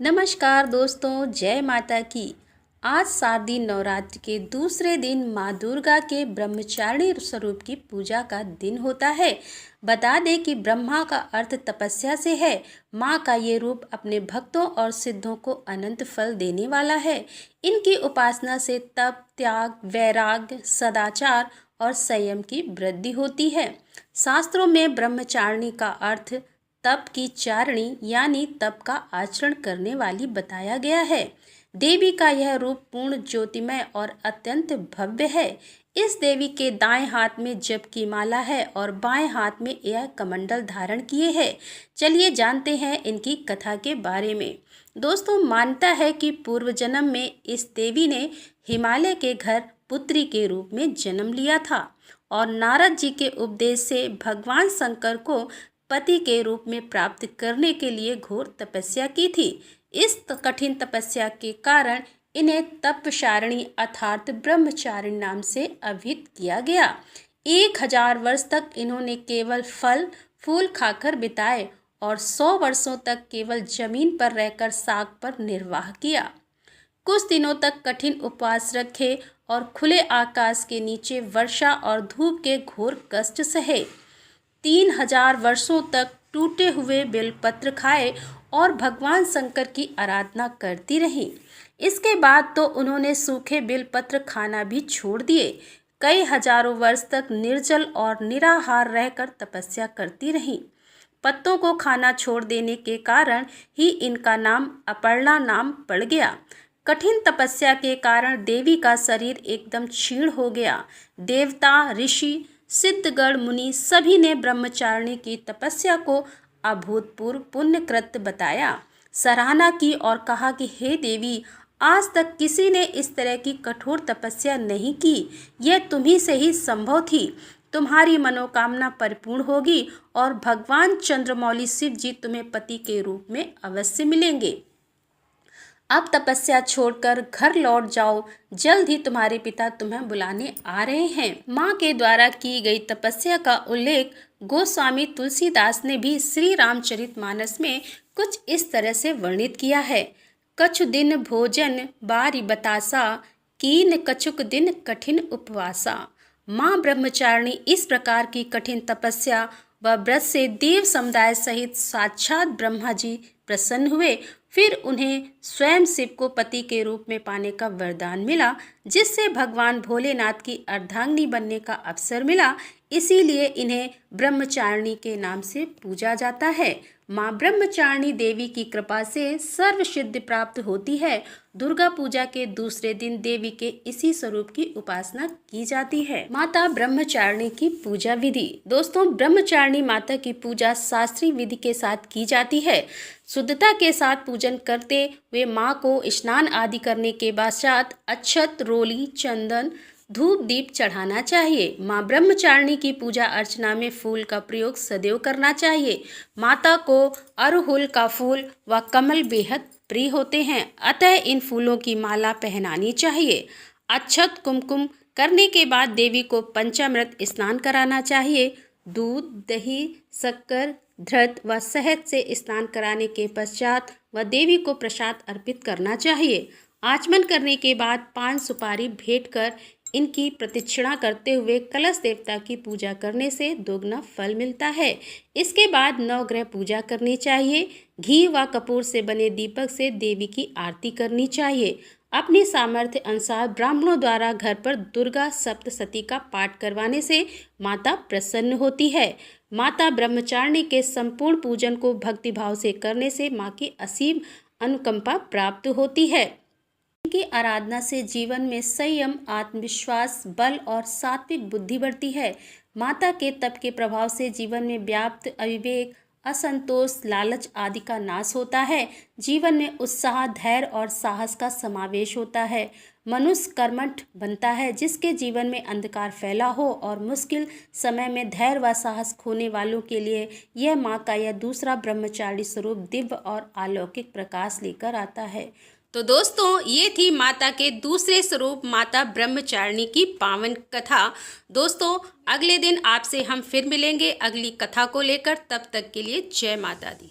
नमस्कार दोस्तों, जय माता की। आज शारदीय नवरात्र के दूसरे दिन माँ दुर्गा के ब्रह्मचारिणी स्वरूप की पूजा का दिन होता है। बता दें कि ब्रह्मा का अर्थ तपस्या से है। माँ का ये रूप अपने भक्तों और सिद्धों को अनंत फल देने वाला है। इनकी उपासना से तप, त्याग, वैराग्य, सदाचार और संयम की वृद्धि होती है। शास्त्रों में ब्रह्मचारिणी का अर्थ तप की चारणी यानी तप का आचरण करने वाली बताया गया है। देवी का यह रूप पूर्ण ज्योतिमय और अत्यंत भव्य है। इस देवी के दाएं हाथ में जप की माला है और बाएं हाथ में यह कमंडल धारण किए है। चलिए जानते हैं इनकी कथा के बारे में। दोस्तों, मानता है कि पूर्व जन्म में इस देवी ने हिमालय के घर पुत्री के रूप में जन्म लिया था और नारद जी के उपदेश से भगवान शंकर को पति के रूप में प्राप्त करने के लिए घोर तपस्या की थी। इस कठिन तपस्या के कारण इन्हें तपशारिणी अर्थात ब्रह्मचारिणी नाम से अभिहित किया गया। 1000 वर्ष तक इन्होंने केवल फल फूल खाकर बिताए और 100 वर्षों तक केवल जमीन पर रहकर साग पर निर्वाह किया। कुछ दिनों तक कठिन उपवास रखे और खुले आकाश के नीचे वर्षा और धूप के घोर कष्ट सहे। 3000 वर्षों तक टूटे हुए बेलपत्र खाए और भगवान शंकर की आराधना करती रहीं। इसके बाद तो उन्होंने सूखे बेलपत्र खाना भी छोड़ दिए। कई हजारों वर्ष तक निर्जल और निराहार रहकर तपस्या करती रहीं। पत्तों को खाना छोड़ देने के कारण ही इनका नाम अपर्णा नाम पड़ गया। कठिन तपस्या के कारण देवी का शरीर एकदम क्षीण हो गया। देवता, ऋषि, सिद्धगण, मुनि सभी ने ब्रह्मचारिणी की तपस्या को अभूतपूर्व पुण्यकृत बताया, सराहना की और कहा कि हे देवी, आज तक किसी ने इस तरह की कठोर तपस्या नहीं की। यह तुम्ही से ही संभव थी। तुम्हारी मनोकामना परिपूर्ण होगी और भगवान चंद्रमौली शिव जी तुम्हें पति के रूप में अवश्य मिलेंगे। अब तपस्या छोड़कर घर लौट जाओ, जल्द ही तुम्हारे पिता तुम्हें बुलाने आ रहे हैं। माँ के द्वारा की गई तपस्या का उल्लेख गोस्वामी तुलसीदास ने भी श्री रामचरितमानस में कुछ इस तरह से वर्णित किया है। कछु दिन भोजन बारी बतासा, कीन कछुक दिन कठिन उपवासा। माँ ब्रह्मचारिणी इस प्रकार की कठिन तपस्या व व्रत से देव समुदाय सहित साक्षात ब्रह्मा जी प्रसन्न हुए। फिर उन्हें स्वयं शिव को पति के रूप में पाने का वरदान मिला, जिससे भगवान भोलेनाथ की अर्धांगिनी बनने का अवसर मिला। इसीलिए इन्हें ब्रह्मचारिणी के नाम से पूजा जाता है। माँ ब्रह्मचारिणी देवी की कृपा से सर्व सिद्धि प्राप्त होती है। दुर्गा पूजा के दूसरे दिन देवी के इसी स्वरूप की उपासना की जाती है। माता ब्रह्मचारिणी की पूजा विधि। दोस्तों, ब्रह्मचारिणी माता की पूजा शास्त्रीय विधि के साथ की जाती है। शुद्धता के साथ पूजन करते हुए माँ को स्नान आदि करने के पश्चात अक्षत, रोली, चंदन, धूप, दीप चढ़ाना चाहिए। माँ ब्रह्मचारिणी की पूजा अर्चना में फूल का प्रयोग सदैव करना चाहिए। माता को अड़हुल का फूल व कमल बेहद प्रिय होते हैं, अतः इन फूलों की माला पहनानी चाहिए। अक्षत कुमकुम करने के बाद देवी को पंचामृत स्नान कराना चाहिए। दूध, दही, शक्कर, घृत व शहद से स्नान कराने के पश्चात वह देवी को प्रसाद अर्पित करना चाहिए। आचमन करने के बाद पान सुपारी भेंट कर इनकी प्रदक्षिणा करते हुए कलश देवता की पूजा करने से दोगुना फल मिलता है। इसके बाद नवग्रह पूजा करनी चाहिए। घी व कपूर से बने दीपक से देवी की आरती करनी चाहिए। अपनी सामर्थ्य अनुसार ब्राह्मणों द्वारा घर पर दुर्गा सप्तशती का पाठ करवाने से माता प्रसन्न होती है। माता ब्रह्मचारिणी के संपूर्ण पूजन को भक्तिभाव से करने से माँ की असीम अनुकंपा प्राप्त होती है। इनकी आराधना से जीवन में संयम, आत्मविश्वास, बल और सात्विक बुद्धि बढ़ती है। माता के तप के प्रभाव से जीवन में व्याप्त अविवेक, असंतोष, लालच आदि का नाश होता है। जीवन में उत्साह, धैर्य और साहस का समावेश होता है। मनुष्य कर्मठ बनता है, जिसके जीवन में अंधकार फैला हो और मुश्किल समय में धैर्य व साहस खोने वालों के लिए यह माँ का यह दूसरा ब्रह्मचारिणी स्वरूप दिव्य और अलौकिक प्रकाश लेकर आता है। तो दोस्तों, ये थी माता के दूसरे स्वरूप माता ब्रह्मचारिणी की पावन कथा। दोस्तों, अगले दिन आपसे हम फिर मिलेंगे अगली कथा को लेकर। तब तक के लिए जय माता दी।